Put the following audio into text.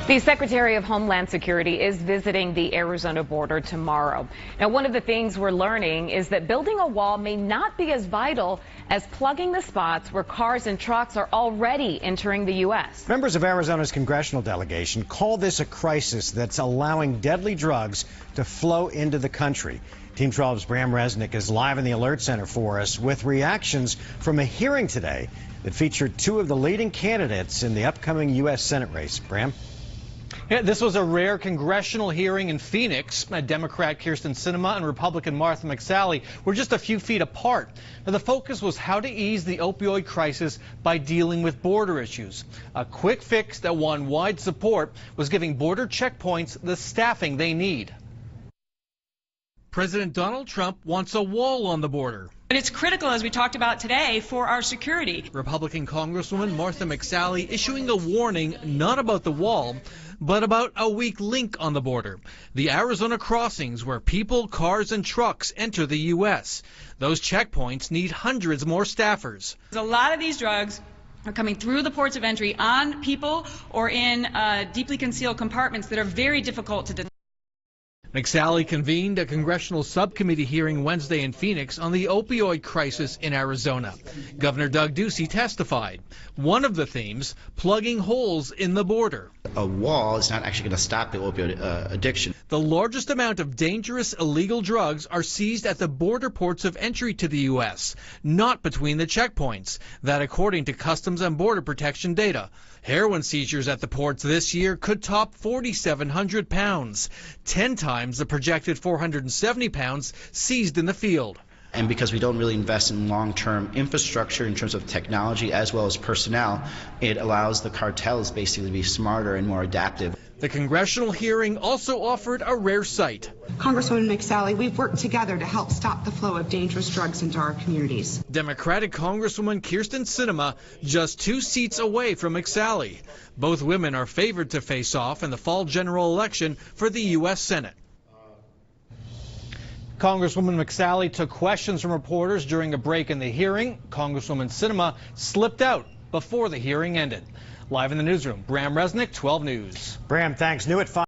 The Secretary of Homeland Security is visiting the Arizona border tomorrow. Now, one of the things we're learning is that building a wall may not be as vital as plugging the spots where cars and trucks are already entering the U.S. Members of Arizona's congressional delegation call this a crisis that's allowing deadly drugs to flow into the country. Team 12's Bram Resnick is live in the Alert Center for us with reactions from a hearing today that featured two of the leading candidates in the upcoming U.S. Senate race. Bram? Yeah, this was a rare congressional hearing in Phoenix. Democrat Kyrsten Sinema and Republican Martha McSally were just a few feet apart. Now, the focus was how to ease the opioid crisis by dealing with border issues. A quick fix that won wide support was giving border checkpoints the staffing they need. President Donald Trump wants a wall on the border. But it's critical, as we talked about today, for our security. Republican Congresswoman Martha McSally issuing a warning not about the wall, but about a weak link on the border. The Arizona crossings where people, cars, and trucks enter the U.S. Those checkpoints need hundreds more staffers. A lot of these drugs are coming through the ports of entry on people or in deeply concealed compartments that are very difficult to detect. McSally convened a congressional subcommittee hearing Wednesday in Phoenix on the opioid crisis in Arizona. Governor Doug Ducey testified. One of the themes, plugging holes in the border. A wall is not actually going to stop the opioid addiction. The largest amount of dangerous illegal drugs are seized at the border ports of entry to the U.S., not between the checkpoints. That according to Customs and Border Protection data. Heroin seizures at the ports this year could top 4,700 pounds, 10 times the projected 470 pounds seized in the field. And because we don't really invest in long-term infrastructure in terms of technology as well as personnel, it allows the cartels basically to be smarter and more adaptive. The congressional hearing also offered a rare sight. Congresswoman McSally, we've worked together to help stop the flow of dangerous drugs into our communities. Democratic Congresswoman Kyrsten Sinema just 2 seats away from McSally. Both women are favored to face off in the fall general election for the U.S. Senate. Congresswoman McSally took questions from reporters during a break in the hearing. Congresswoman Sinema slipped out before the hearing ended. Live in the newsroom, Bram Resnick, 12 News. Bram, thanks. New at 5.